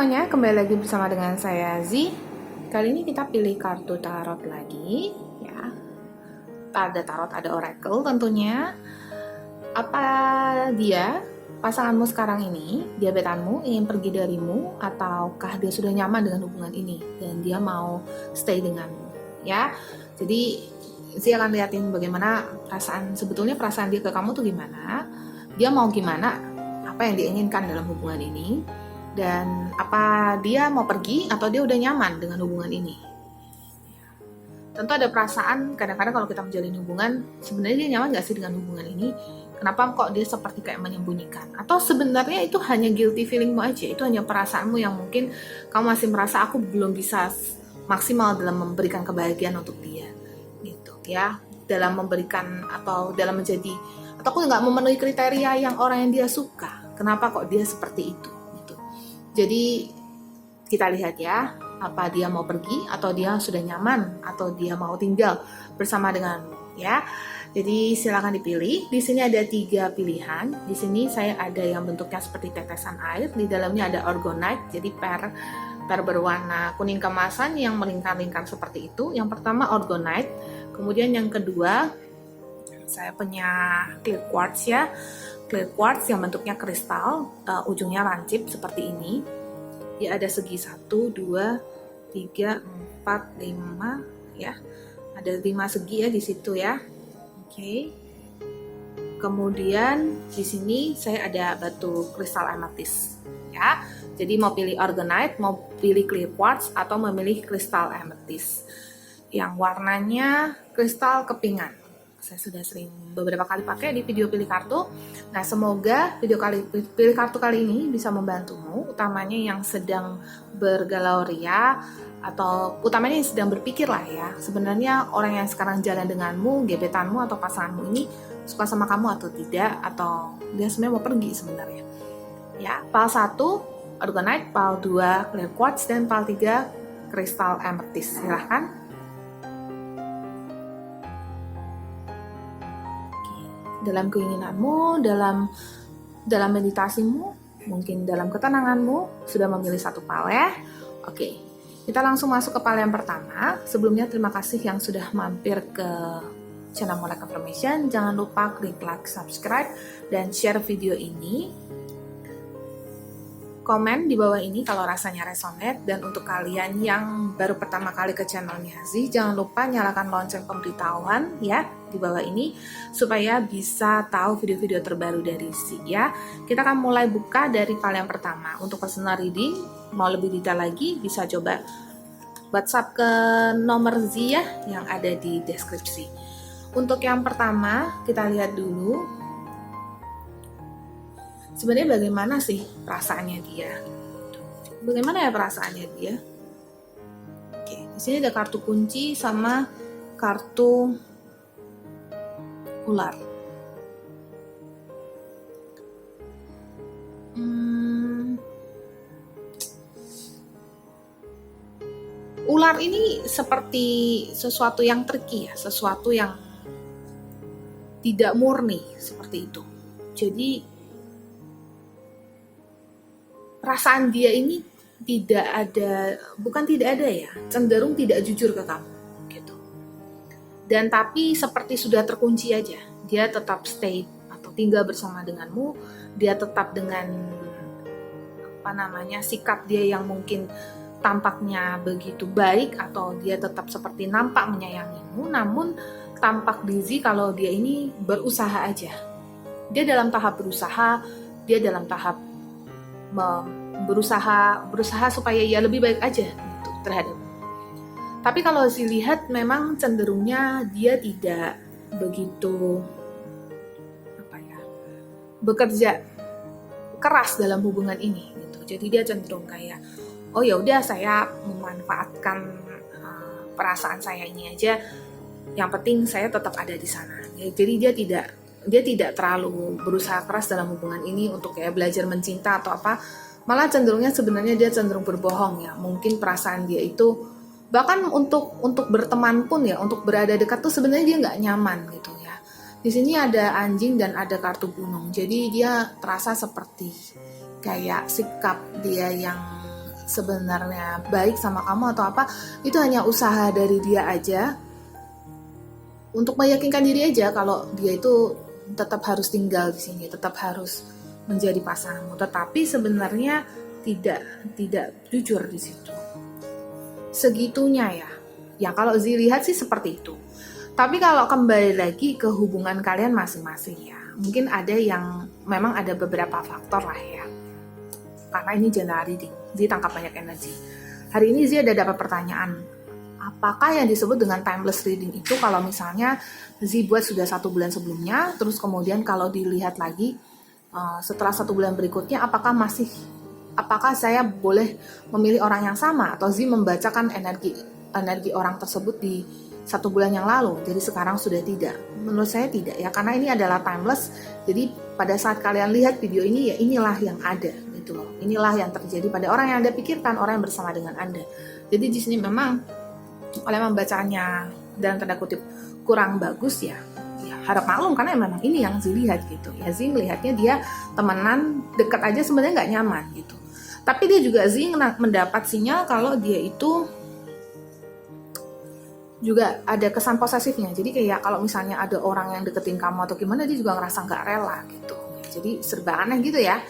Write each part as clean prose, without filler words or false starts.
semuanya, kembali lagi bersama dengan saya Z. Kali ini kita pilih kartu tarot lagi, ya. Ada tarot, ada oracle tentunya. Apa dia pasanganmu sekarang ini, gebetanmu ingin pergi darimu, ataukah dia sudah nyaman dengan hubungan ini dan dia mau stay denganmu, ya. Jadi saya akan liatin bagaimana sebetulnya perasaan dia ke kamu tuh gimana, dia mau gimana, apa yang dia inginkan dalam hubungan ini, dan apa dia mau pergi atau dia udah nyaman dengan hubungan ini. Tentu ada perasaan, kadang-kadang kalau kita menjalin hubungan, sebenarnya dia nyaman gak sih dengan hubungan ini, kenapa kok dia seperti kayak menyembunyikan, atau sebenarnya itu hanya guilty feelingmu aja, itu hanya perasaanmu yang mungkin kamu masih merasa aku belum bisa maksimal dalam memberikan kebahagiaan untuk dia gitu ya, dalam memberikan atau dalam menjadi, atau aku nggak memenuhi kriteria yang orang yang dia suka, kenapa kok dia seperti itu. Jadi kita lihat ya, apa dia mau pergi atau dia sudah nyaman atau dia mau tinggal bersama denganmu, ya. Jadi silakan dipilih. Di sini ada 3 pilihan. Di sini saya ada yang bentuknya seperti tetesan air, di dalamnya ada orgonite, jadi per berwarna kuning kemasan yang melingkar-lingkar seperti itu. Yang pertama orgonite, kemudian yang kedua saya punya clear quartz ya. Clear quartz yang bentuknya kristal, ujungnya lancip seperti ini. Dia ada segi 1, 2, 3, 4, 5 ya. Ada 5 segi ya di situ ya. Oke. Kemudian di sini saya ada batu kristal amethyst ya. Jadi mau pilih orgonite, mau pilih clear quartz atau memilih kristal amethyst yang warnanya kristal kepingan. Saya sudah sering beberapa kali pakai di video pilih kartu. Nah, semoga video pilih kartu kali ini bisa membantumu, utamanya yang sedang bergalau ria, atau utamanya yang sedang berpikir lah ya, sebenarnya orang yang sekarang jalan denganmu, gebetanmu atau pasanganmu ini suka sama kamu atau tidak, atau dia sebenarnya mau pergi sebenarnya. Ya, pal 1 orgonite, pal 2 clear quartz, dan pal 3 kristal amethyst. Silahkan. Dalam keinginanmu, dalam meditasimu, mungkin dalam ketenanganmu, sudah memilih satu pal ya. Oke, kita langsung masuk ke pal yang pertama. Sebelumnya terima kasih yang sudah mampir ke channel Molek Affirmation. Jangan lupa klik like, subscribe, dan share video ini. Komen di bawah ini kalau rasanya resonate, dan untuk kalian yang baru pertama kali ke channelnya Z, jangan lupa nyalakan lonceng pemberitahuan ya di bawah ini supaya bisa tahu video-video terbaru dari Z ya. Kita akan mulai buka dari pal yang pertama. Untuk personal reading, mau lebih detail lagi bisa coba WhatsApp ke nomor Z ya yang ada di deskripsi. Untuk yang pertama, kita lihat dulu sebenarnya bagaimana sih perasaannya dia. Bagaimana ya perasaannya dia? Oke, di sini ada kartu kunci sama kartu ular. Ular ini seperti sesuatu yang tricky ya, sesuatu yang tidak murni seperti itu. Jadi perasaan dia ini bukan tidak ada ya, cenderung tidak jujur ke kamu gitu. Dan tapi seperti sudah terkunci aja, dia tetap stay atau tinggal bersama denganmu, dia tetap dengan sikap dia yang mungkin tampaknya begitu baik, atau dia tetap seperti nampak menyayangimu, namun tampak busy kalau dia ini berusaha aja. Dia dalam tahap berusaha, dia dalam tahap berusaha supaya ya lebih baik aja gitu terhadap. Tapi kalau dilihat memang cenderungnya dia tidak begitu bekerja keras dalam hubungan ini gitu. Jadi dia cenderung kayak, oh ya udah saya memanfaatkan perasaan saya ini aja, yang penting saya tetap ada di sana. Jadi dia tidak terlalu berusaha keras dalam hubungan ini untuk kayak belajar mencinta atau apa. Malah cenderungnya sebenarnya dia cenderung berbohong ya. Mungkin perasaan dia itu bahkan untuk berteman pun ya, untuk berada dekat tuh sebenarnya dia nggak nyaman gitu ya. Di sini ada anjing dan ada kartu gunung. Jadi dia terasa seperti kayak sikap dia yang sebenarnya baik sama kamu atau apa, itu hanya usaha dari dia aja untuk meyakinkan diri aja kalau dia itu tetap harus tinggal di sini, tetap harus menjadi pasanganmu. Tetapi sebenarnya tidak jujur di situ. Segitunya ya. Ya kalau Zee lihat sih seperti itu. Tapi kalau kembali lagi ke hubungan kalian masing-masing ya, mungkin ada yang memang ada beberapa faktor lah ya. Karena ini general reading, Zee tangkap banyak energi. Hari ini Zee ada dapat pertanyaan, apakah yang disebut dengan timeless reading itu kalau misalnya Zee buat sudah 1 bulan sebelumnya, terus kemudian kalau dilihat lagi setelah 1 bulan berikutnya, apakah saya boleh memilih orang yang sama atau Zee membacakan energi orang tersebut di 1 bulan yang lalu, jadi sekarang sudah tidak. Menurut saya tidak ya, karena ini adalah timeless. Jadi pada saat kalian lihat video ini ya inilah yang ada gitu loh. Inilah yang terjadi pada orang yang Anda pikirkan, orang yang bersama dengan Anda. Jadi di sini memang oleh membacanya dalam tanda kutip kurang bagus ya harap maklum karena memang ini yang Zee lihat gitu. Ya Zee melihatnya dia temenan dekat aja sebenarnya nggak nyaman gitu. Tapi dia juga Zee mendapat sinyal kalau dia itu juga ada kesan posesifnya. Jadi kayak kalau misalnya ada orang yang deketin kamu atau gimana, dia juga ngerasa nggak rela gitu. Jadi serba aneh gitu ya.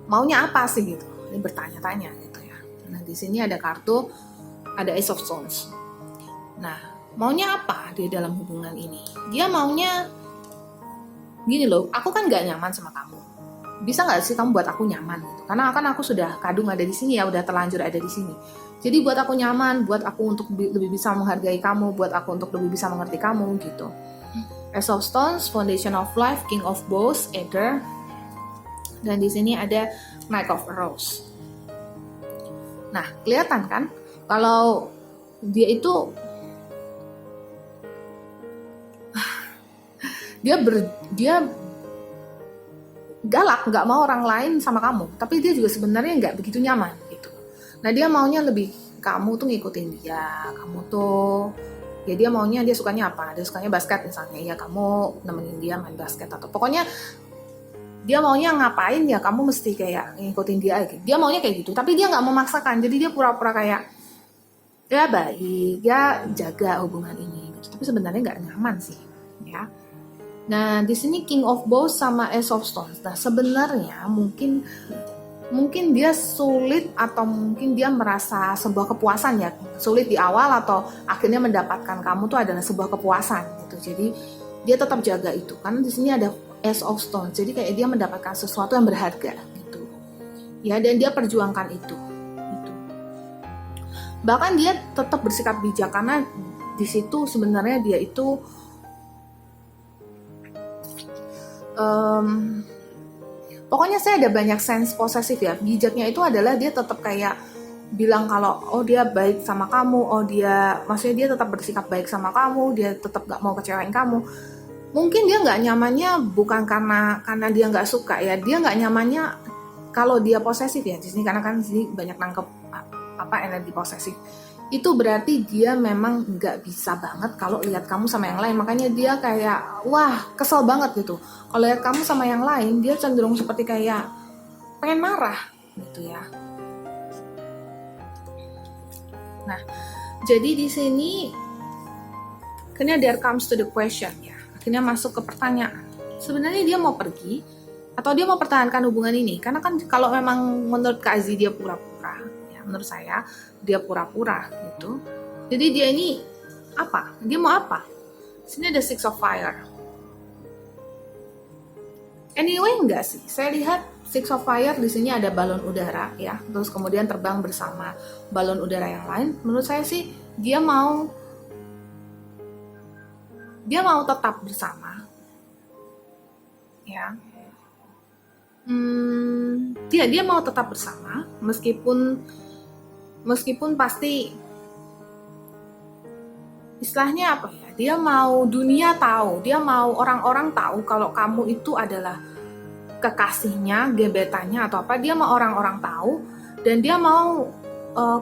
Maunya apa sih gitu? Ini bertanya-tanya gitu ya. Nah di sini ada kartu, ada Ace of Swords. Nah maunya apa dia dalam hubungan ini? Dia maunya gini loh, aku kan nggak nyaman sama kamu. Bisa nggak sih kamu buat aku nyaman gitu? Karena kan aku sudah kadung ada di sini ya, udah terlanjur ada di sini. Jadi buat aku nyaman, buat aku untuk lebih bisa menghargai kamu, buat aku untuk lebih bisa mengerti kamu gitu. Ace of Stones, Foundation of Life, King of Bows, Ether, dan di sini ada Knight of Rose. Nah, kelihatan kan kalau dia itu dia galak, nggak mau orang lain sama kamu, tapi dia juga sebenarnya nggak begitu nyaman gitu. Nah dia maunya lebih kamu tuh ngikutin dia, kamu tuh ya dia maunya, dia sukanya apa? Dia sukanya basket misalnya, ya kamu nemenin dia main basket atau pokoknya dia maunya ngapain ya kamu mesti kayak ngikutin dia aja. Dia maunya kayak gitu, tapi dia nggak memaksakan. Jadi dia pura-pura kayak ya baik, ya jaga hubungan ini. Gitu. Tapi sebenarnya nggak nyaman sih, ya. Nah di sini King of Bows sama Ace of Stones. Nah sebenarnya mungkin dia sulit atau mungkin dia merasa sebuah kepuasan ya, sulit di awal atau akhirnya mendapatkan kamu tuh adalah sebuah kepuasan gitu. Jadi dia tetap jaga itu karena di sini ada Ace of Stones. Jadi kayak dia mendapatkan sesuatu yang berharga gitu. Ya dan dia perjuangkan itu. Gitu. Bahkan dia tetap bersikap bijak karena di situ sebenarnya dia itu pokoknya saya ada banyak sense posesif ya. Bijaknya itu adalah dia tetap kayak bilang kalau oh dia baik sama kamu, oh dia maksudnya dia tetap bersikap baik sama kamu, dia tetap gak mau kecewain kamu. Mungkin dia nggak nyamannya bukan karena dia nggak suka ya, dia nggak nyamannya kalau dia posesif ya di sini karena kan di sini banyak nangkep energi posesif. Itu berarti dia memang nggak bisa banget kalau lihat kamu sama yang lain. Makanya dia kayak, wah kesel banget gitu. Kalau lihat kamu sama yang lain, dia cenderung seperti kayak pengen marah gitu ya. Nah, jadi di sini akhirnya there comes to the question ya. Akhirnya masuk ke pertanyaan. Sebenarnya dia mau pergi atau dia mau pertahankan hubungan ini? Karena kan kalau memang menurut Kak Zee dia pura-pura, ya menurut saya dia pura-pura gitu. Jadi dia ini apa? Dia mau apa? Sini ada Six of Fire. Anyway enggak sih? Saya lihat Six of Fire di sini ada balon udara ya. Terus kemudian terbang bersama balon udara yang lain. Menurut saya sih dia mau tetap bersama. Ya. Dia mau tetap bersama meskipun pasti istilahnya apa ya, dia mau dunia tahu, dia mau orang-orang tahu kalau kamu itu adalah kekasihnya, gebetannya atau apa, dia mau orang-orang tahu dan dia mau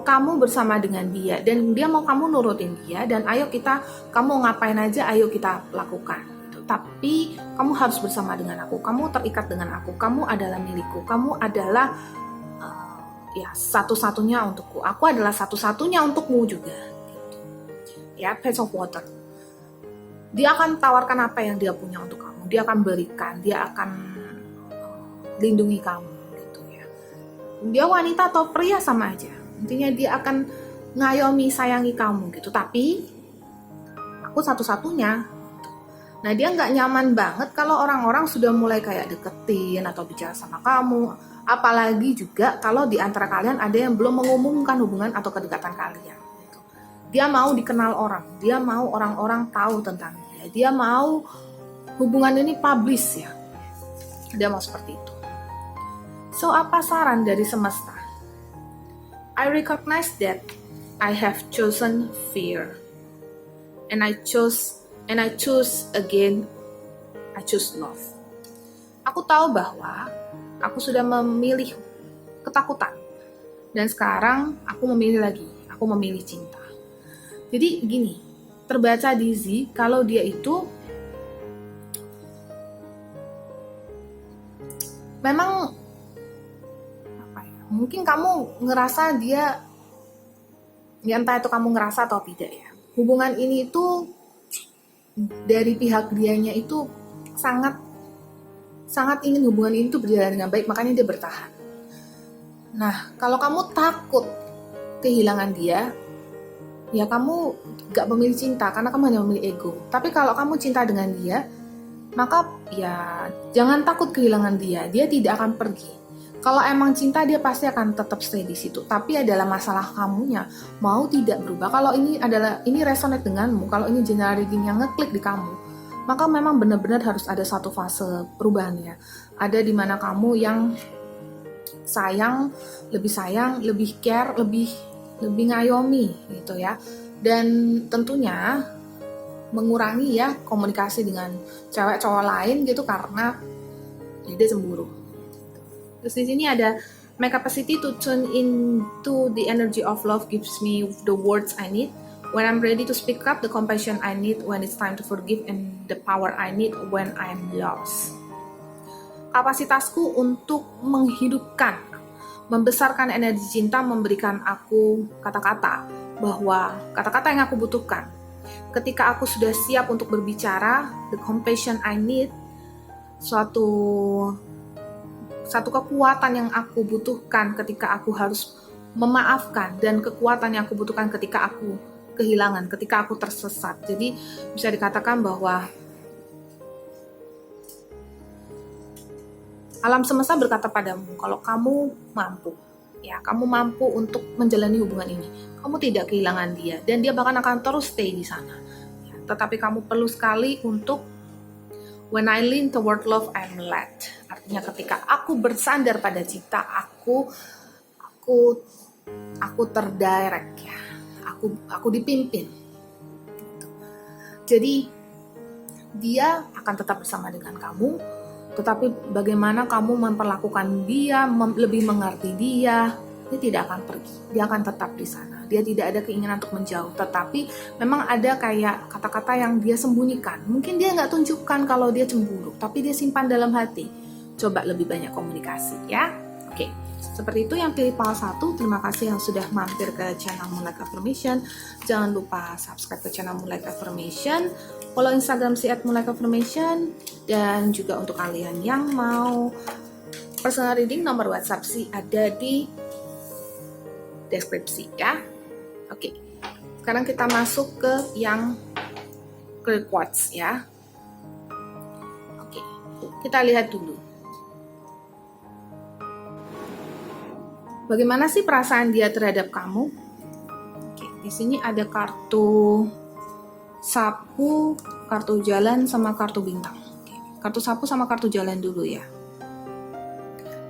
kamu bersama dengan dia dan dia mau kamu nurutin dia dan kamu ngapain aja ayo kita lakukan gitu. Tapi kamu harus bersama dengan aku, kamu terikat dengan aku, kamu adalah milikku, kamu adalah ya satu-satunya untukku. Aku adalah satu-satunya untukmu juga. Gitu. Ya, Page of Water. Dia akan tawarkan apa yang dia punya untuk kamu. Dia akan berikan, dia akan lindungi kamu gitu ya. Dia wanita atau pria sama aja. Intinya dia akan ngayomi, sayangi kamu gitu. Tapi aku satu-satunya. Nah, dia nggak nyaman banget kalau orang-orang sudah mulai kayak deketin atau bicara sama kamu. Apalagi juga kalau di antara kalian ada yang belum mengumumkan hubungan atau kedekatan kalian. Gitu. Dia mau dikenal orang, dia mau orang-orang tahu tentang dia. Dia mau hubungan ini publish ya. Dia mau seperti itu. So, apa saran dari semesta? I recognize that I have chosen fear. And I choose again, I choose love. Aku tahu bahwa aku sudah memilih ketakutan. Dan sekarang aku memilih lagi, aku memilih cinta. Jadi gini, terbaca di Z kalau dia itu memang apa ya, mungkin kamu ngerasa dia, ya entah itu kamu ngerasa atau tidak ya, hubungan ini itu dari pihak dianya itu sangat ingin hubungan ini tuh berjalan dengan baik, makanya dia bertahan. Nah, kalau kamu takut kehilangan dia, ya kamu gak memilih cinta karena kamu hanya memilih ego. Tapi kalau kamu cinta dengan dia, maka ya jangan takut kehilangan dia. Dia tidak akan pergi. Kalau emang cinta, dia pasti akan tetap stay di situ. Tapi adalah masalah kamunya mau tidak berubah. Kalau ini resonate denganmu, kalau ini general reading yang ngeklik di kamu, maka memang benar-benar harus ada satu fase perubahan ya. Ada di mana kamu yang sayang, lebih care, lebih ngayomi gitu ya. Dan tentunya mengurangi ya komunikasi dengan cewek cowok lain gitu karena dia cemburu. Terus di sini ada my capacity to tune into the energy of love gives me the words I need when I'm ready to speak up, the compassion I need when it's time to forgive, and the power I need when I'm lost. Kapasitasku untuk menghidupkan, membesarkan energi cinta memberikan aku kata-kata, bahwa kata-kata yang aku butuhkan. Ketika aku sudah siap untuk berbicara, the compassion I need, suatu kekuatan yang aku butuhkan ketika aku harus memaafkan, dan kekuatan yang aku butuhkan ketika aku kehilangan, ketika aku tersesat. Jadi bisa dikatakan bahwa alam semesta berkata padamu kalau kamu mampu, ya kamu mampu untuk menjalani hubungan ini. Kamu tidak kehilangan dia dan dia bahkan akan terus stay di sana. Ya, tetapi kamu perlu sekali untuk when I lean toward love, I'm led. Artinya ketika aku bersandar pada cinta, aku terdirect ya. Aku dipimpin. Jadi dia akan tetap bersama dengan kamu, tetapi bagaimana kamu memperlakukan dia, lebih mengerti dia tidak akan pergi. Dia akan tetap di sana. Dia tidak ada keinginan untuk menjauh, tetapi memang ada kayak kata-kata yang dia sembunyikan. Mungkin dia nggak tunjukkan kalau dia cemburu, tapi dia simpan dalam hati. Coba lebih banyak komunikasi ya. Oke, seperti itu yang pilih PAL 1. Terima kasih yang sudah mampir ke channel Moonlight Affirmation. Jangan lupa subscribe ke channel Moonlight Affirmation, follow Instagram @Moonlight Affirmation, dan juga untuk kalian yang mau personal reading, nomor WhatsApp ada di deskripsi ya. Oke, sekarang kita masuk ke yang clear quartz ya. Oke, kita lihat dulu. Bagaimana sih perasaan dia terhadap kamu? Oke, di sini ada kartu sapu, kartu jalan, sama kartu bintang. Oke, kartu sapu sama kartu jalan dulu ya.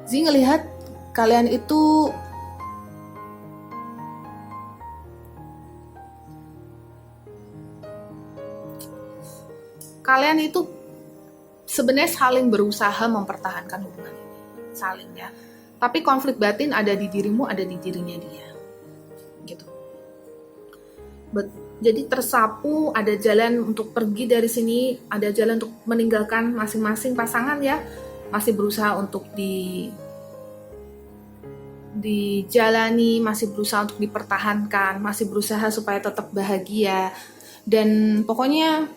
Zee ngelihat kalian itu sebenarnya saling berusaha mempertahankan hubungan ini, saling ya. Tapi konflik batin ada di dirimu, ada di dirinya dia, gitu. Jadi tersapu, ada jalan untuk pergi dari sini, ada jalan untuk meninggalkan masing-masing pasangan ya, masih berusaha untuk dijalani, masih berusaha untuk dipertahankan, masih berusaha supaya tetap bahagia. Dan pokoknya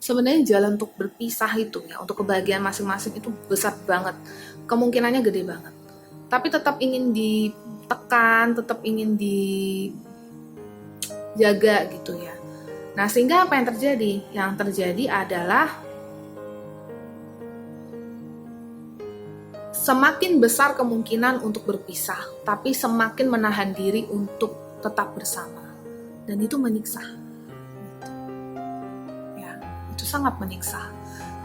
sebenarnya jalan untuk berpisah itu ya, untuk kebahagiaan masing-masing itu besar banget, kemungkinannya gede banget. Tapi tetap ingin ditekan, tetap ingin dijaga gitu ya. Nah, sehingga apa yang terjadi? Yang terjadi adalah semakin besar kemungkinan untuk berpisah, tapi semakin menahan diri untuk tetap bersama. Dan itu menyiksa. Itu sangat menyiksa.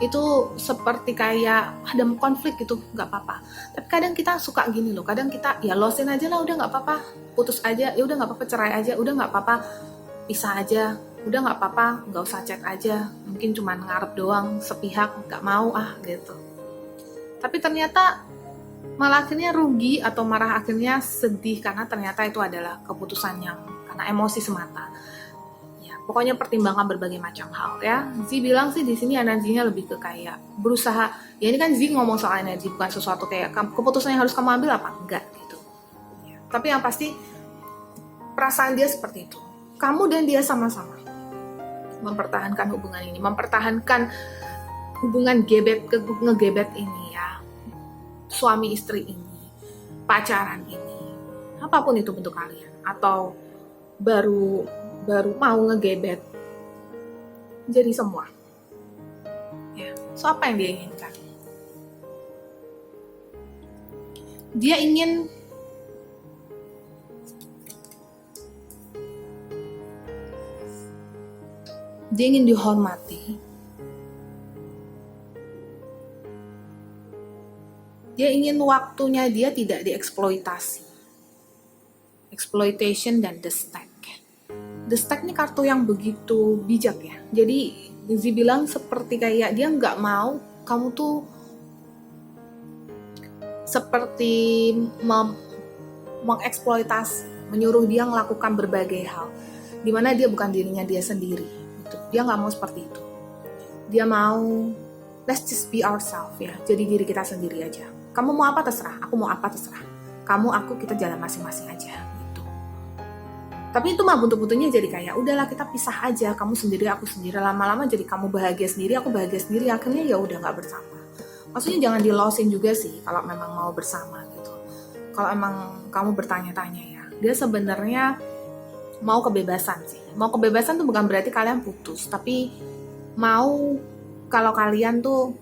Itu seperti kayak ada konflik gitu, nggak apa-apa. Tapi kadang kita suka gini loh, kadang kita ya losin aja lah, udah nggak apa-apa, putus aja, ya udah nggak apa-apa, cerai aja, udah nggak apa-apa, pisah aja, udah nggak apa-apa, nggak usah chat aja, mungkin cuma ngarep doang, sepihak, nggak mau gitu. Tapi ternyata malah akhirnya rugi atau marah, akhirnya sedih karena ternyata itu adalah keputusan yang karena emosi semata. Pokoknya pertimbangkan berbagai macam hal ya. Zi bilang sih di sini energinya lebih ke kayak berusaha. Ya ini kan Zi ngomong soal energi, bukan sesuatu kayak keputusan yang harus kamu ambil apa enggak gitu. Ya. Tapi yang pasti perasaan dia seperti itu. Kamu dan dia sama-sama mempertahankan hubungan ini, mempertahankan hubungan ngegebet ini ya. Suami istri ini, pacaran ini, apapun itu bentuk kalian, atau baru mau ngegebet, jadi semua ya. So apa yang dia inginkan? Dia ingin dihormati, dia ingin waktunya dia tidak dieksploitasi. Exploitation dan the stack. The Stack ini kartu yang begitu bijak ya. Jadi Zi bilang seperti kayak dia nggak mau kamu tuh seperti mengeksploitasi, menyuruh dia melakukan berbagai hal, dimana dia bukan dirinya dia sendiri. Gitu. Dia nggak mau seperti itu. Dia mau let's just be ourselves ya. Jadi diri kita sendiri aja. Kamu mau apa terserah, aku mau apa terserah. Kamu aku kita jalan masing-masing aja. Tapi itu mah buntu-buntunya jadi kayak udahlah kita pisah aja, kamu sendiri aku sendiri, lama-lama jadi kamu bahagia sendiri aku bahagia sendiri, akhirnya ya udah nggak bersama. Maksudnya jangan di-losin juga sih kalau memang mau bersama gitu. Kalau emang kamu bertanya-tanya ya, dia sebenarnya mau kebebasan sih. Mau kebebasan tuh bukan berarti kalian putus, tapi mau kalau kalian tuh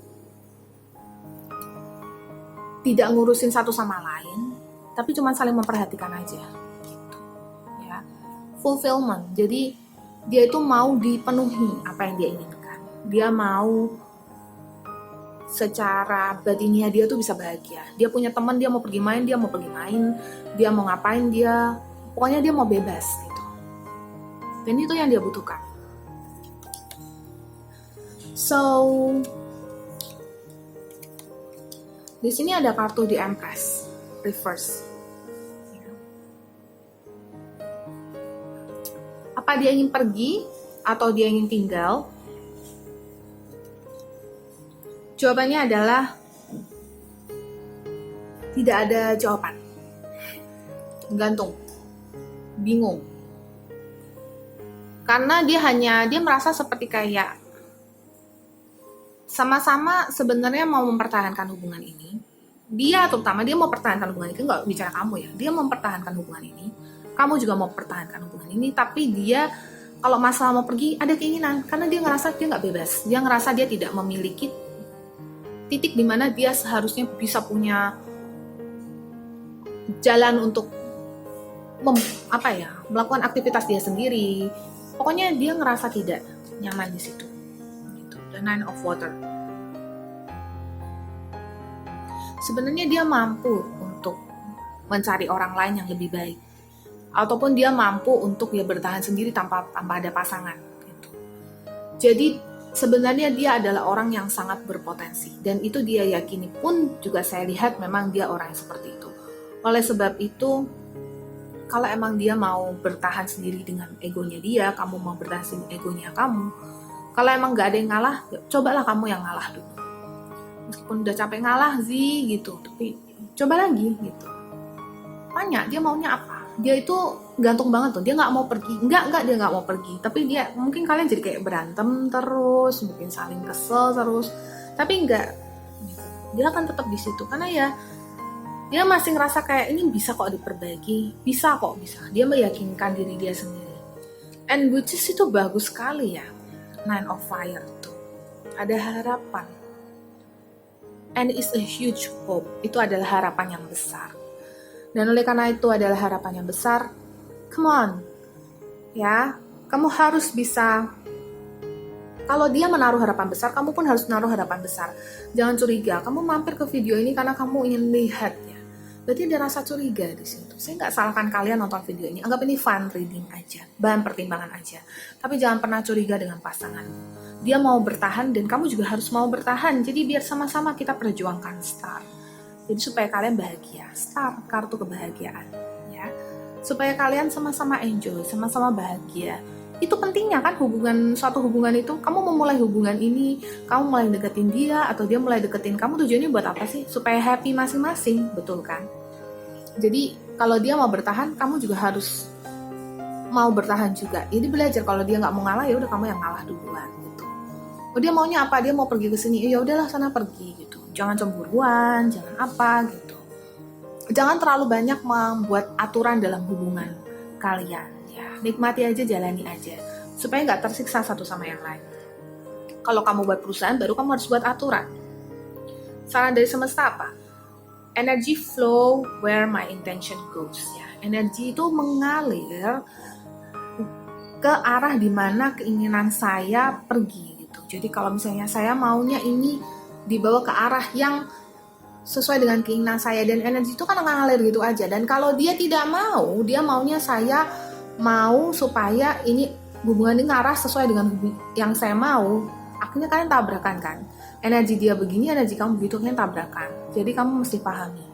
tidak ngurusin satu sama lain, tapi cuma saling memperhatikan aja. Fulfillment, jadi dia itu mau dipenuhi apa yang dia inginkan. Dia mau secara batinnya dia tuh bisa bahagia. Dia punya teman, dia mau pergi main, dia mau pergi main. Dia mau ngapain, dia pokoknya dia mau bebas gitu. Dan itu yang dia butuhkan. So di sini ada kartu di Empress reverse. Apa dia ingin pergi atau dia ingin tinggal? Jawabannya adalah tidak ada jawaban. Gantung. Bingung. Karena dia merasa seperti kayak sama-sama sebenarnya mau mempertahankan hubungan ini. Dia terutama dia mau mempertahankan hubungan ini, nggak bicara kamu ya. Dia mempertahankan hubungan ini. Kamu juga mau pertahankan hubungan ini, tapi dia kalau masalah mau pergi ada keinginan karena dia ngerasa dia nggak bebas, dia ngerasa dia tidak memiliki titik di mana dia seharusnya bisa punya jalan untuk melakukan aktivitas dia sendiri. Pokoknya dia ngerasa tidak nyaman di situ. Gitu. The Nine of Water. Sebenarnya dia mampu untuk mencari orang lain yang lebih baik. Ataupun dia mampu untuk ya bertahan sendiri tanpa ada pasangan gitu. Jadi sebenarnya dia adalah orang yang sangat berpotensi dan itu dia yakini pun juga saya lihat memang dia orang yang seperti itu. Oleh sebab itu kalau emang dia mau bertahan sendiri dengan egonya dia, kamu mau bertahan sendiri egonya kamu, kalau emang gak ada yang ngalah, ya cobalah kamu yang ngalah dulu. Meskipun udah capek ngalah sih gitu, tapi coba lagi gitu. Apanya? Dia maunya apa? Dia itu gantung banget tuh, dia nggak mau pergi. Enggak, dia nggak mau pergi. Tapi dia, mungkin kalian jadi kayak berantem terus, mungkin saling kesel terus. Tapi enggak, gitu. Dia akan tetap di situ, karena ya dia masih ngerasa kayak ini bisa kok diperbaiki, bisa. Dia meyakinkan diri dia sendiri. And which is itu bagus sekali ya, Nine of Fire tuh. Ada harapan. And is a huge hope. Itu adalah harapan yang besar. Dan oleh karena itu adalah harapan yang besar, come on. Ya, kamu harus bisa. Kalau dia menaruh harapan besar, kamu pun harus menaruh harapan besar. Jangan curiga, kamu mampir ke video ini karena kamu ingin lihat ya. Berarti ada rasa curiga di situ. Saya nggak salahkan kalian nonton video ini. Anggap ini fun reading aja, bahan pertimbangan aja. Tapi jangan pernah curiga dengan pasangan. Dia mau bertahan dan kamu juga harus mau bertahan. Jadi biar sama-sama kita perjuangkan Star. Jadi supaya kalian bahagia. Star, kartu kebahagiaan. Ya. Supaya kalian sama-sama enjoy, sama-sama bahagia. Itu pentingnya kan suatu hubungan itu. Kamu memulai hubungan ini, kamu mulai deketin dia atau dia mulai deketin kamu, tujuannya buat apa sih? Supaya happy masing-masing, betul kan? Jadi kalau dia mau bertahan, kamu juga harus mau bertahan juga. Jadi belajar, kalau dia nggak mau ngalah, ya udah kamu yang ngalah duluan gitu. Oh, dia maunya apa? Dia mau pergi ke sini, ya udahlah sana pergi gitu. Jangan cemburuan, jangan apa gitu. Jangan terlalu banyak membuat aturan dalam hubungan kalian. Nikmati aja, jalani aja, supaya nggak tersiksa satu sama yang lain. Kalau kamu buat perusahaan, baru kamu harus buat aturan. Saran dari semesta apa? Energy flow where my intention goes. Ya, energi itu mengalir ke arah dimana keinginan saya pergi gitu. Jadi kalau misalnya saya maunya ini dibawa ke arah yang sesuai dengan keinginan saya, dan energi itu kan mengalir gitu aja. Dan kalau dia tidak mau, dia maunya saya mau supaya ini hubungan ini ngarah sesuai dengan yang saya mau, akhirnya kalian tabrakan kan. Energi dia begini, energi kamu begitu, kalian tabrakan. Jadi kamu mesti pahami,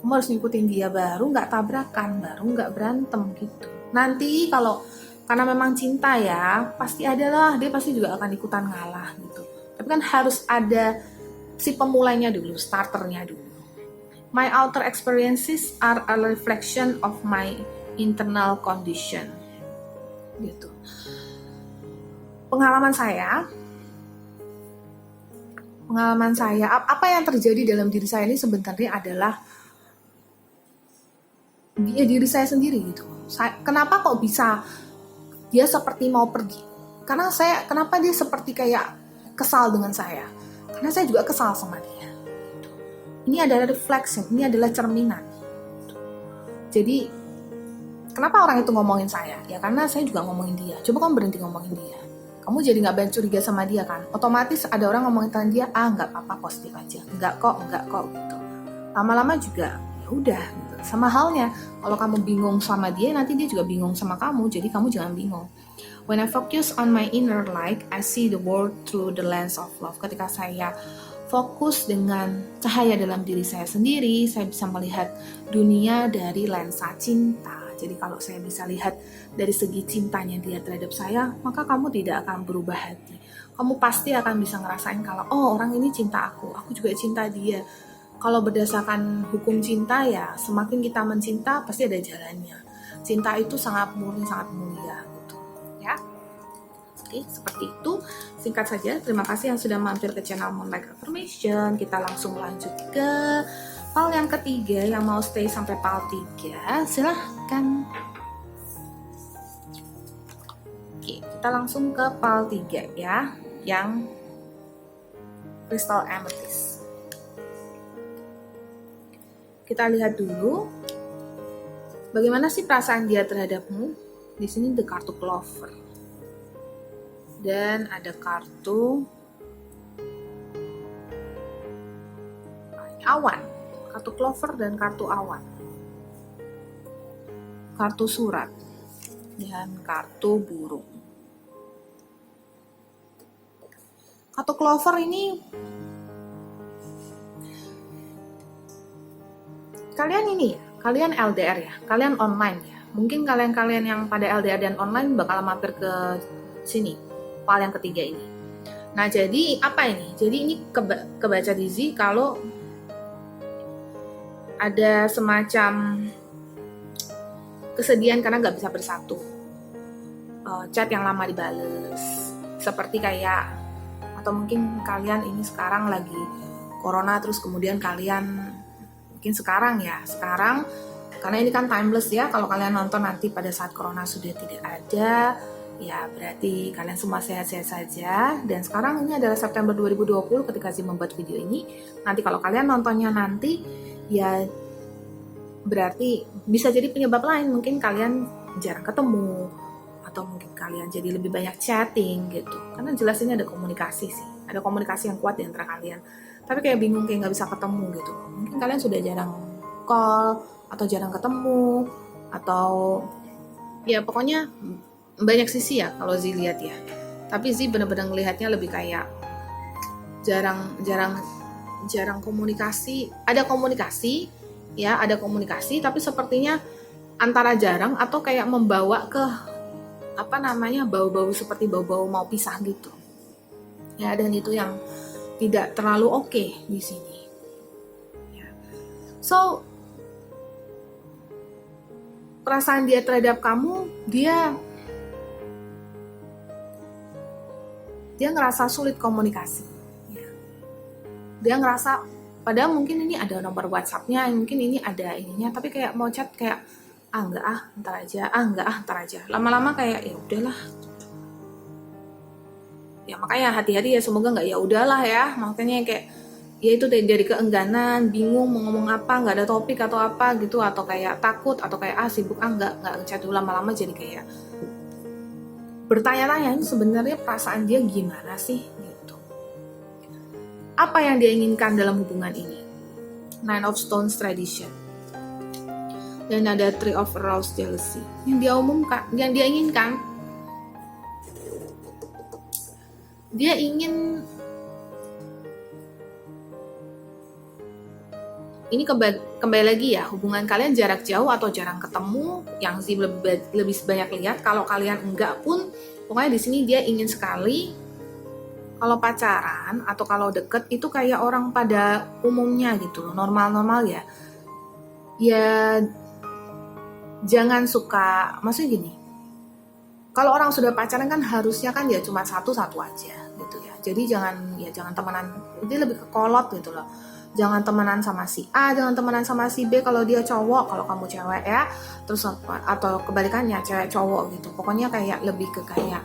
kamu harus ngikutin dia, baru nggak tabrakan, baru nggak berantem gitu. Nanti kalau karena memang cinta ya, pasti adalah dia pasti juga akan ikutan ngalah gitu. Tapi kan harus ada si pemulainya dulu, starternya dulu. My outer experiences are a reflection of my internal condition gitu. Pengalaman saya apa yang terjadi dalam diri saya ini sebenarnya adalah diri saya sendiri gitu. Kenapa kok bisa dia seperti mau pergi? Kenapa dia seperti kayak kesal dengan saya? Karena saya juga kesal sama dia. Ini adalah reflection, ini adalah cerminan. Jadi kenapa orang itu ngomongin saya? Ya karena saya juga ngomongin dia. Coba kamu berhenti ngomongin dia. Kamu jadi nggak banyak curiga sama dia kan? Otomatis ada orang ngomongin tentang dia, nggak apa-apa, positif aja. Enggak kok gitu. Lama-lama juga ya udah gitu. Sama halnya, kalau kamu bingung sama dia, nanti dia juga bingung sama kamu. Jadi kamu jangan bingung. When I focus on my inner light, I see the world through the lens of love. Ketika saya fokus dengan cahaya dalam diri saya sendiri, saya bisa melihat dunia dari lensa cinta. Jadi kalau saya bisa lihat dari segi cintanya dia terhadap saya, maka kamu tidak akan berubah hati. Kamu pasti akan bisa ngerasain kalau, orang ini cinta aku juga cinta dia. Kalau berdasarkan hukum cinta ya, semakin kita mencinta pasti ada jalannya. Cinta itu sangat murni, sangat mulia gitu. Ya. Oke, seperti itu. Singkat saja, terima kasih yang sudah mampir ke channel Moonlight Affirmation. Kita langsung lanjut ke pal yang ketiga, yang mau stay sampai pal 3, silahkan. Oke, kita langsung ke pal 3 ya, yang Crystal Amethyst. Kita lihat dulu bagaimana sih perasaan dia terhadapmu. Di sini ada kartu Clover. Dan ada kartu awan. Kartu Clover dan kartu awan. Kartu surat. Dan kartu burung. Kartu Clover ini, kalian LDR ya, kalian online ya. Mungkin kalian yang pada LDR dan online bakal mampir ke sini, pal yang ketiga ini. Nah, jadi apa ini? Jadi ini kebaca di Z kalau ada semacam kesedihan karena nggak bisa bersatu, chat yang lama dibales, seperti kayak, atau mungkin kalian ini sekarang lagi corona, terus kemudian kalian mungkin sekarang karena ini kan timeless ya, kalau kalian nonton nanti pada saat corona sudah tidak ada, ya berarti kalian semua sehat-sehat saja. Dan sekarang ini adalah September 2020 ketika Zee membuat video ini. Nanti kalau kalian nontonnya nanti, ya berarti bisa jadi penyebab lain, mungkin kalian jarang ketemu, atau mungkin kalian jadi lebih banyak chatting gitu. Karena jelas ini ada komunikasi sih, ada komunikasi yang kuat di antara kalian. Tapi kayak bingung, kayak nggak bisa ketemu gitu. Mungkin kalian sudah jarang call, atau jarang ketemu, atau ya pokoknya banyak sisi ya kalau Zee lihat ya. Tapi Zee benar-benar ngelihatnya lebih kayak jarang komunikasi. Ada komunikasi ya, ada komunikasi, tapi sepertinya antara jarang atau kayak membawa ke bau-bau seperti bau-bau mau pisah gitu ya. Dan itu yang tidak terlalu oke di sini ya. So perasaan dia terhadap kamu, dia ngerasa sulit komunikasi ya. Dia ngerasa, padahal mungkin ini ada nomor WhatsApp-nya, mungkin ini ada ininya, tapi kayak mau chat kayak ntar aja. Lama-lama kayak ya udahlah. Ya makanya hati-hati ya, semoga nggak ya udahlah ya. Makanya kayak ya itu dari keengganan, bingung mau ngomong apa, nggak ada topik atau apa gitu, atau kayak takut, atau kayak sibuk, nggak ngechat dulu. Lama-lama jadi kayak bertanya-tanya, ini sebenarnya perasaan dia gimana sih gitu. Apa yang dia inginkan dalam hubungan ini? Nine of Stones tradition, dan ada Three of Rose jealousy. Yang dia inginkan, dia ingin ini kembali lagi ya, hubungan kalian jarak jauh atau jarang ketemu, yang Zee lebih banyak lihat. Kalau kalian enggak pun, pokoknya di sini dia ingin sekali. Kalau pacaran atau kalau deket itu kayak orang pada umumnya gitu, normal-normal ya. Ya jangan suka, maksudnya gini, kalau orang sudah pacaran kan harusnya kan ya cuma satu aja gitu ya. Jadi jangan temenan, itu lebih ke kolot gitu loh. Jangan temenan sama si A, jangan temenan sama si B kalau dia cowok, kalau kamu cewek ya. Terus atau kebalikannya, cewek cowok gitu. Pokoknya kayak lebih ke kayak,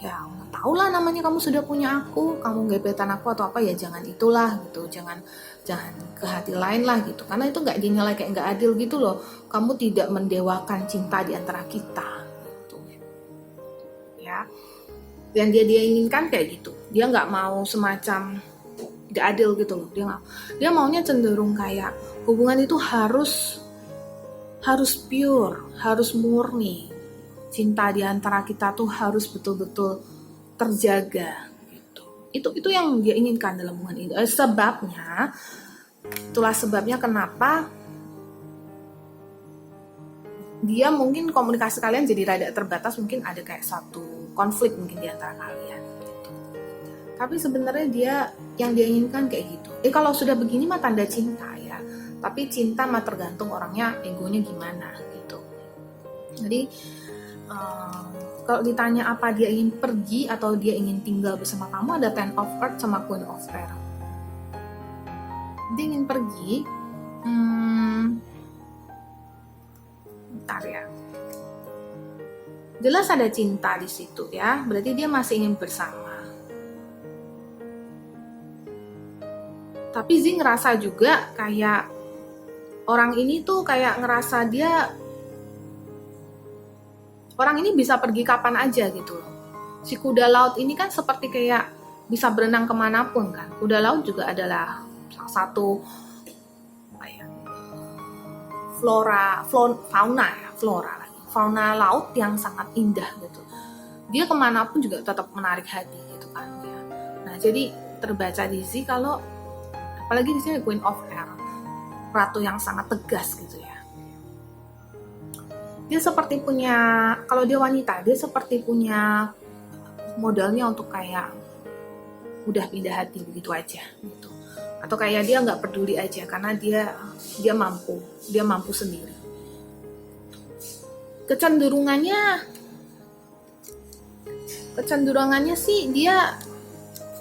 ya tau lah namanya kamu sudah punya aku, kamu gebetan aku atau apa, ya jangan itulah gitu. Jangan ke hati lain lah gitu. Karena itu nggak dinilai, kayak nggak adil gitu loh. Kamu tidak mendewakan cinta di antara kita gitu. Ya. Dan dia inginkan kayak gitu. Dia nggak mau semacam gak adil gitu loh. Dia maunya cenderung kayak hubungan itu harus pure, harus murni. Cinta di antara kita tuh harus betul-betul terjaga gitu. Itu yang dia inginkan dalam hubungan itu. Itulah sebabnya kenapa dia mungkin komunikasi kalian jadi rada terbatas, mungkin ada kayak satu konflik mungkin di antara kalian. Tapi sebenarnya yang dia inginkan kayak gitu. Kalau sudah begini mah tanda cinta ya. Tapi cinta mah tergantung orangnya, egonya gimana gitu. Jadi kalau ditanya apa dia ingin pergi atau dia ingin tinggal bersama kamu, ada Ten of Earth sama Queen of Pearl. Dia ingin pergi. Bentar ya. Jelas ada cinta di situ ya. Berarti dia masih ingin bersama. Tapi Zee ngerasa juga kayak orang ini tuh kayak ngerasa orang ini bisa pergi kapan aja gitu loh. Si kuda laut ini kan seperti kayak bisa berenang kemanapun kan. Kuda laut juga adalah salah satu fauna laut yang sangat indah gitu. Dia kemanapun juga tetap menarik hati gitu kan ya. Nah jadi terbaca di Zee kalau apalagi di sini Queen of Air, ratu yang sangat tegas gitu ya. Dia seperti punya, kalau dia wanita, dia seperti punya modalnya untuk kayak udah pindah hati begitu aja gitu. Atau kayak dia nggak peduli aja karena dia mampu sendiri. kecenderungannya sih dia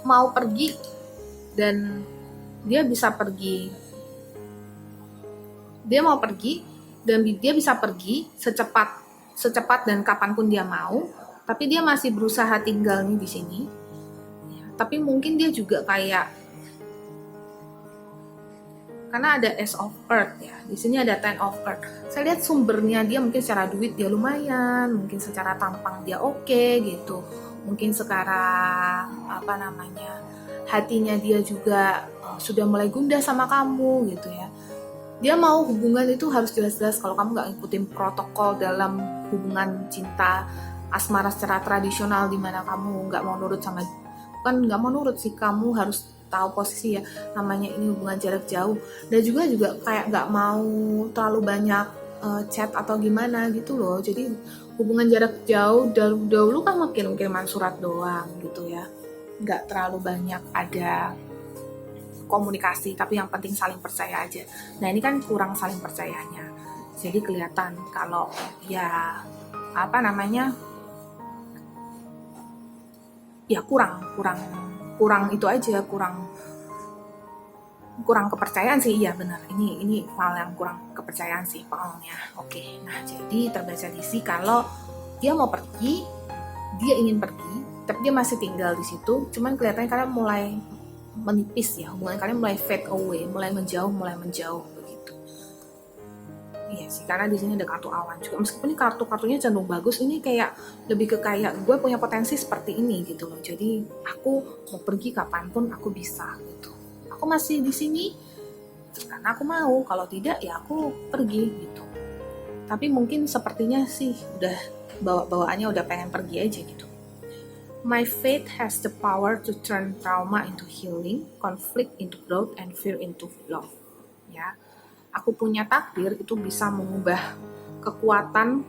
mau pergi, dan dia bisa pergi. Dia mau pergi dan dia bisa pergi secepat dan kapanpun dia mau, tapi dia masih berusaha tinggal nih di sini. Tapi mungkin dia juga kayak, karena ada Ace of Earth ya, di sini ada Ten of Earth. Saya lihat sumbernya dia mungkin secara duit dia lumayan, mungkin secara tampang dia oke gitu, mungkin sekarang hatinya dia juga sudah mulai gundah sama kamu gitu ya. Dia mau hubungan itu harus jelas-jelas. Kalau kamu nggak ngikutin protokol dalam hubungan cinta asmara secara tradisional, di mana kamu nggak mau nurut sama, bukan nggak mau nurut sih, kamu harus tahu posisi ya, namanya ini hubungan jarak jauh, dan juga kayak nggak mau terlalu banyak chat atau gimana gitu loh. Jadi hubungan jarak jauh dahulu kan kiriman surat doang gitu ya, nggak terlalu banyak ada komunikasi, tapi yang penting saling percaya aja. Nah ini kan kurang saling percayanya, jadi kelihatan kalau ya ya kurang itu aja, kurang kepercayaan sih. Iya benar, ini hal yang kurang kepercayaan sih pokoknya. Oke, nah jadi terbaca di sini kalau dia mau pergi, dia ingin pergi, tapi dia masih tinggal di situ. Cuman kelihatannya kalian mulai menipis ya, hubungan kalian mulai fade away, mulai menjauh begitu. Iya sih, karena di sini ada kartu awan juga. Meskipun ini kartunya cenderung bagus, ini kayak lebih ke kayak gue punya potensi seperti ini gitu loh. Jadi aku mau pergi kapanpun aku bisa gitu. Aku masih di sini karena aku mau. Kalau tidak ya aku pergi gitu. Tapi mungkin sepertinya sih udah bawaannya udah pengen pergi aja gitu. My faith has the power to turn trauma into healing, conflict into growth, and fear into love. Ya. Aku punya takdir itu bisa mengubah kekuatan,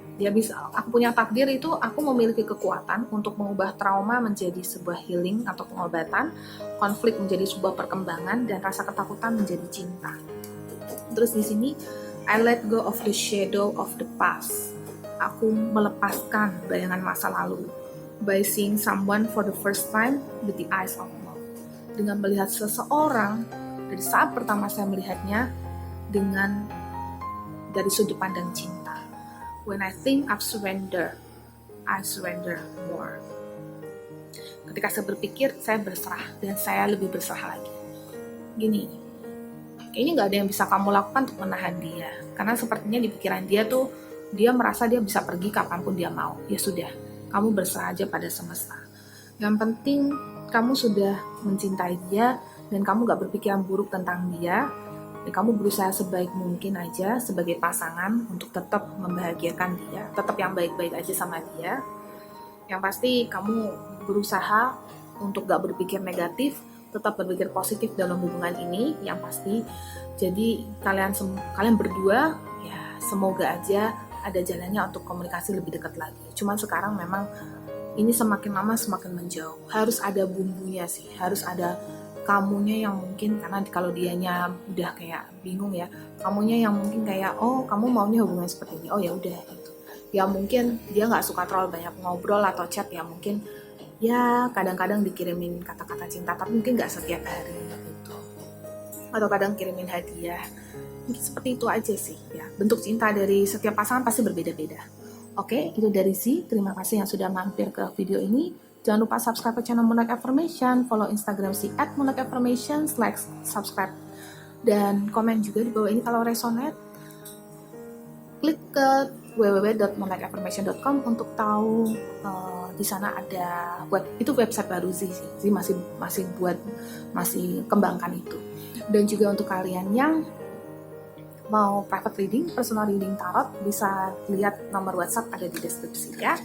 aku punya takdir itu aku memiliki kekuatan untuk mengubah trauma menjadi sebuah healing atau pengobatan, konflik menjadi sebuah perkembangan, dan rasa ketakutan menjadi cinta. Terus di sini I let go of the shadow of the past. Aku melepaskan bayangan masa lalu by seeing someone for the first time with the eyes of love. Dengan melihat seseorang dari saat pertama saya melihatnya dari sudut pandang cinta. When I think I surrender more. Ketika saya berpikir, saya berserah, dan saya lebih berserah lagi. Gini, kayaknya nggak ada yang bisa kamu lakukan untuk menahan dia, karena sepertinya di pikiran dia tuh, dia merasa dia bisa pergi kapanpun dia mau. Ya sudah, kamu berserah aja pada semesta. Yang penting kamu sudah mencintai dia, dan kamu gak berpikiran buruk tentang dia, dan kamu berusaha sebaik mungkin aja sebagai pasangan untuk tetap membahagiakan dia, tetap yang baik-baik aja sama dia. Yang pasti kamu berusaha untuk gak berpikir negatif, tetap berpikir positif dalam hubungan ini, yang pasti. Jadi kalian berdua ya semoga aja ada jalannya untuk komunikasi lebih dekat lagi. Cuman sekarang memang ini semakin lama semakin menjauh. Harus ada bumbunya sih, harus ada kamunya yang mungkin, karena kalau dianya udah kayak bingung ya, kamunya yang mungkin kayak, oh kamu maunya hubungan seperti ini, oh ya udah gitu. Ya mungkin dia nggak suka terlalu banyak ngobrol atau chat ya, mungkin ya kadang-kadang dikirimin kata-kata cinta, tapi mungkin nggak setiap hari gitu. Atau kadang kirimin hadiah. Mungkin seperti itu aja sih ya. Bentuk cinta dari setiap pasangan pasti berbeda-beda. Oke, itu dari Si. Terima kasih yang sudah mampir ke video ini. Jangan lupa subscribe ke channel Moonlight Affirmation, follow Instagram Si @moonlightaffirmation, like, subscribe, dan komen juga di bawah ini kalau resonate. Klik ke www.moonlightaffirmation.com untuk tahu di sana ada website baru sih masih kembangkan itu. Dan juga untuk kalian yang mau private reading, personal reading tarot, bisa lihat nomor WhatsApp ada di deskripsi ya.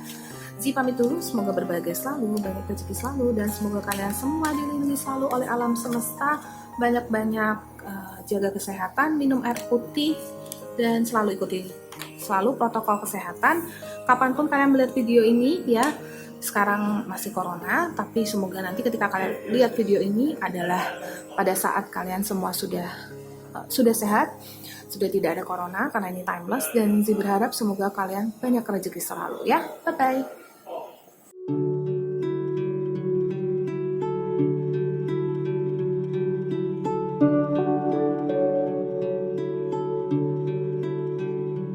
Zi pamit dulu, semoga berbahagia selalu, banyak rezeki selalu, dan semoga kalian semua dilindungi selalu oleh alam semesta. Banyak-banyak jaga kesehatan, minum air putih, dan selalu ikuti protokol kesehatan. Kapanpun kalian melihat video ini ya, sekarang masih corona, tapi semoga nanti ketika kalian lihat video ini adalah pada saat kalian semua sudah sehat, sudah tidak ada corona karena ini timeless, dan Zee berharap semoga kalian banyak rezeki selalu ya. Bye bye.